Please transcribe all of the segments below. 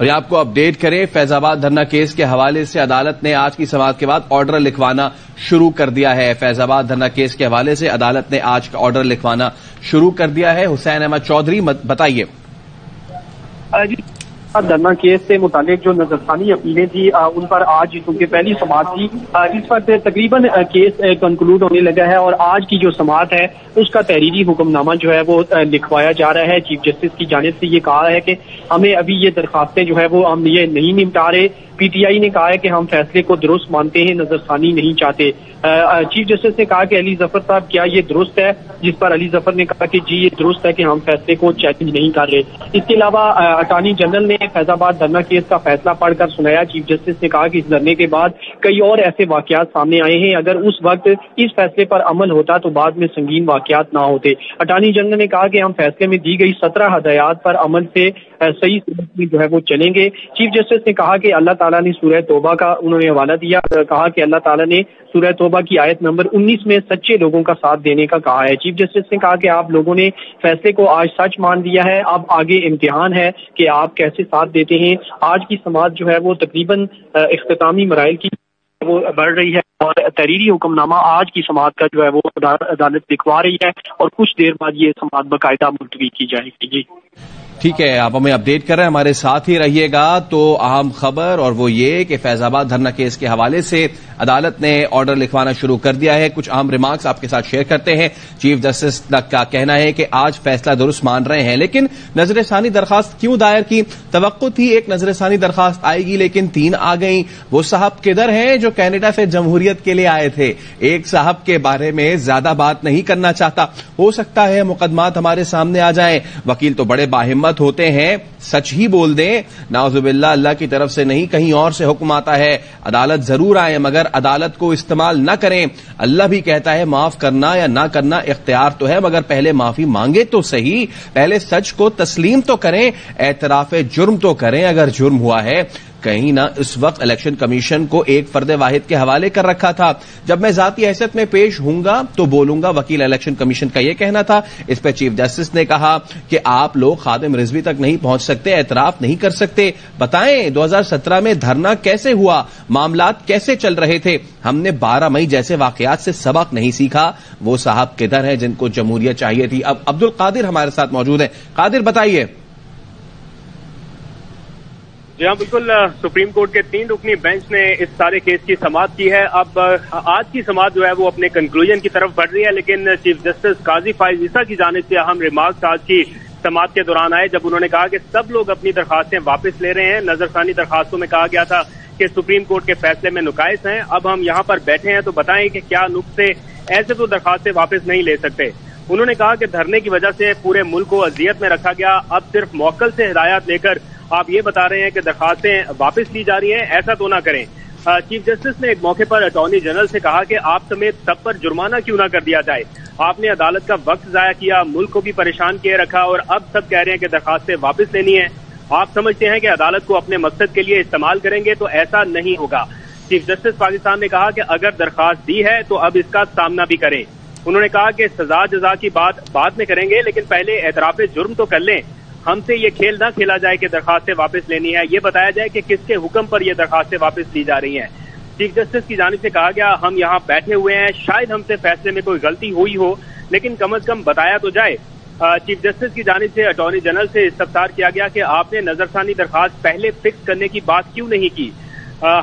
اور یہ آپ کو اپڈیٹ کریں، فیض آباد دھرنا کیس کے حوالے سے عدالت نے آج کی سماعت کے بعد آرڈر لکھوانا شروع کر دیا ہے۔ فیض آباد دھرنا کیس کے حوالے سے عدالت نے آج کا آرڈر لکھوانا شروع کر دیا ہے۔ حسین احمد چودھری بتائیے۔ دھرنا کیس سے متعلق جو نظرثانی اپیلیں تھی ان پر آج کیونکہ پہلی سماعت تھی، اس پر تقریباً کیس کنکلوڈ ہونے لگا ہے اور آج کی جو سماعت ہے اس کا تحریری حکم نامہ جو ہے وہ لکھوایا جا رہا ہے۔ چیف جسٹس کی جانب سے یہ کہا ہے کہ ہمیں ابھی یہ درخواستیں جو ہے وہ ہم یہ نہیں نمٹا رہے۔ پی ٹی آئی نے کہا ہے کہ ہم فیصلے کو درست مانتے ہیں، نظرثانی نہیں چاہتے۔ چیف جسٹس نے کہا کہ علی ظفر صاحب کیا یہ درست ہے، جس پر علی ظفر نے کہا کہ جی یہ درست ہے کہ ہم فیصلے کو چیلنج نہیں کر رہے۔ اس کے علاوہ اٹارنی جنرل نے فیض آباد دھرنا کیس کا فیصلہ پڑھ کر سنایا۔ چیف جسٹس نے کہا کہ اس دھرنے کے بعد کئی اور ایسے واقعات سامنے آئے ہیں، اگر اس وقت اس فیصلے پر عمل ہوتا تو بعد میں سنگین واقعات نہ ہوتے۔ اٹارنی جنرل نے کہا کہ ہم فیصلے میں دی گئی 17 ہدایات پر عمل سے صحیح صورت میں جو ہے وہ چلیں گے۔ چیف جسٹس نے کہا کہ اللہ تعالیٰ نے سورہ توبہ کا انہوں نے حوالہ دیا، کہا کہ اللہ تعالیٰ نے سورہ توبہ کی آیت نمبر 19 میں سچے لوگوں کا ساتھ دینے کا کہا ہے۔ چیف جسٹس نے کہا کہ آپ لوگوں نے فیصلے کو آج سچ مان دیا ہے، اب آگے امتحان ہے کہ آپ کیسے ساتھ دیتے ہیں۔ آج کی سماعت جو ہے وہ تقریباً اختتامی مراحل کی وہ بڑھ رہی ہے اور تحریری حکم نامہ آج کی سماعت کا جو ہے وہ عدالت لکھوا رہی ہے اور کچھ دیر بعد یہ سماعت باقاعدہ ملتوی کی جائے گی۔ جی ٹھیک ہے، آپ ہمیں اپڈیٹ کر رہے ہیں، ہمارے ساتھ ہی رہیے گا۔ تو اہم خبر اور وہ یہ کہ فیض آباد دھرنا کیس کے حوالے سے عدالت نے آرڈر لکھوانا شروع کر دیا ہے۔ کچھ اہم ریمارکس آپ کے ساتھ شیئر کرتے ہیں۔ چیف جسٹس کا کہنا ہے کہ آج فیصلہ درست مان رہے ہیں، لیکن نظر ثانی درخواست کیوں دائر کی؟ توقع تھی ایک نظر ثانی درخواست آئے گی لیکن 3 آ گئیں۔ وہ صاحب کدھر ہیں جو کینیڈا سے جمہوریت کے لیے آئے تھے؟ ایک صاحب کے بارے میں زیادہ بات نہیں کرنا چاہتا، ہو سکتا ہے مقدمات ہمارے سامنے آ جائیں۔ وکیل تو بڑے باہمت ہوتے ہیں، سچ ہی بول دیں، نعوذ باللہ اللہ کی طرف سے نہیں کہیں اور سے حکم آتا ہے، عدالت ضرور آئے مگر عدالت کو استعمال نہ کریں۔ اللہ بھی کہتا ہے معاف کرنا یا نہ کرنا اختیار تو ہے، مگر پہلے معافی مانگے تو صحیح، پہلے سچ کو تسلیم تو کریں، اعتراف جرم تو کریں اگر جرم ہوا ہے۔ کہیں نہ اس وقت الیکشن کمیشن کو ایک فرد واحد کے حوالے کر رکھا تھا، جب میں ذاتی حیثیت میں پیش ہوں گا تو بولوں گا، وکیل الیکشن کمیشن کا یہ کہنا تھا۔ اس پہ چیف جسٹس نے کہا کہ آپ لوگ خادم رضوی تک نہیں پہنچ سکتے، اعتراف نہیں کر سکتے، بتائیں 2017 میں دھرنا کیسے ہوا، معاملات کیسے چل رہے تھے؟ ہم نے 12 مئی جیسے واقعات سے سبق نہیں سیکھا۔ وہ صاحب کدھر ہیں جن کو جمہوریت چاہیے تھی؟ اب عبد القادر ہمارے ساتھ موجود ہیں۔ قادر بتائیے۔ جی ہاں بالکل، سپریم کورٹ کے 3 رکنی بینچ نے اس سارے کیس کی سماعت کی ہے۔ اب آج کی سماعت جو ہے وہ اپنے کنکلوژن کی طرف بڑھ رہی ہے، لیکن چیف جسٹس قاضی فائز عیسیٰ کی جانب سے اہم ریمارکس آج کی سماعت کے دوران آئے، جب انہوں نے کہا کہ سب لوگ اپنی درخواستیں واپس لے رہے ہیں۔ نظر ثانی درخواستوں میں کہا گیا تھا کہ سپریم کورٹ کے فیصلے میں نقائص ہیں، اب ہم یہاں پر بیٹھے ہیں تو بتائیں کہ کیا نقصے، ایسے تو درخواستیں واپس نہیں لے سکتے۔ انہوں نے کہا کہ دھرنے کی وجہ سے پورے ملک کو اذیت میں رکھا گیا، اب صرف موکل سے ہدایات لے کر آپ یہ بتا رہے ہیں کہ درخواستیں واپس لی جا رہی ہیں، ایسا تو نہ کریں۔ چیف جسٹس نے ایک موقع پر اٹارنی جنرل سے کہا کہ آپ سمیت سب پر جرمانہ کیوں نہ کر دیا جائے، آپ نے عدالت کا وقت ضائع کیا، ملک کو بھی پریشان کیے رکھا اور اب سب کہہ رہے ہیں کہ درخواستیں واپس لینی ہیں۔ آپ سمجھتے ہیں کہ عدالت کو اپنے مقصد کے لیے استعمال کریں گے تو ایسا نہیں ہوگا۔ چیف جسٹس پاکستان نے کہا کہ اگر درخواست دی ہے تو اب اس کا سامنا بھی کریں۔ انہوں نے کہا کہ سزا جزا کی بات بعد میں کریں گے، لیکن پہلے اعتراف جرم تو کر لیں۔ ہم سے یہ کھیل نہ کھیلا جائے کہ درخواستیں واپس لینی ہے، یہ بتایا جائے کہ کس کے حکم پر یہ درخواستیں واپس لی جا رہی ہیں۔ چیف جسٹس کی جانب سے کہا گیا ہم یہاں بیٹھے ہوئے ہیں، شاید ہم سے فیصلے میں کوئی غلطی ہوئی ہو لیکن کم از کم بتایا تو جائے۔ چیف جسٹس کی جانب سے اٹارنی جنرل سے استفسار کیا گیا کہ آپ نے نظر ثانی درخواست پہلے فکس کرنے کی بات کیوں نہیں کی؟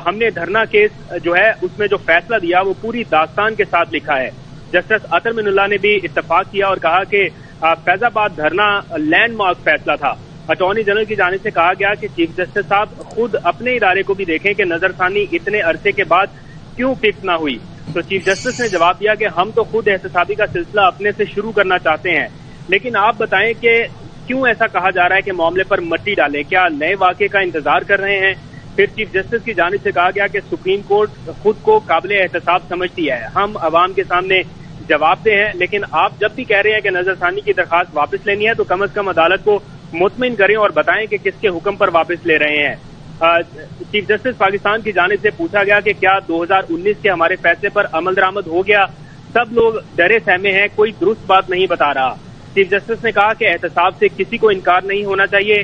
ہم نے دھرنا کیس جو ہے اس میں جو فیصلہ دیا وہ پوری داستان کے ساتھ لکھا ہے۔ جسٹس عطر من اللہ نے بھی اتفاق کیا اور کہا کہ فیض آباد دھرنا لینڈ مارک فیصلہ تھا۔ اٹارنی جنرل کی جانب سے کہا گیا کہ چیف جسٹس صاحب خود اپنے ادارے کو بھی دیکھیں کہ نظر ثانی اتنے عرصے کے بعد کیوں فکس نہ ہوئی۔ تو چیف جسٹس نے جواب دیا کہ ہم تو خود احتسابی کا سلسلہ اپنے سے شروع کرنا چاہتے ہیں، لیکن آپ بتائیں کہ کیوں ایسا کہا جا رہا ہے کہ معاملے پر مٹی ڈالیں، کیا نئے واقعے کا انتظار کر رہے ہیں؟ پھر چیف جسٹس کی جانب سے کہا گیا کہ سپریم کورٹ خود کو قابل احتساب سمجھتی ہے، ہم عوام کے سامنے جواب دہ ہیں، لیکن آپ جب بھی کہہ رہے ہیں کہ نظر ثانی کی درخواست واپس لینی ہے تو کم از کم عدالت کو مطمئن کریں اور بتائیں کہ کس کے حکم پر واپس لے رہے ہیں۔ چیف جسٹس پاکستان کی جانب سے پوچھا گیا کہ کیا 2019 کے ہمارے فیصلے پر عمل درآمد ہو گیا؟ سب لوگ ڈرے سہمے ہیں، کوئی درست بات نہیں بتا رہا۔ چیف جسٹس نے کہا کہ احتساب سے کسی کو انکار نہیں ہونا چاہیے،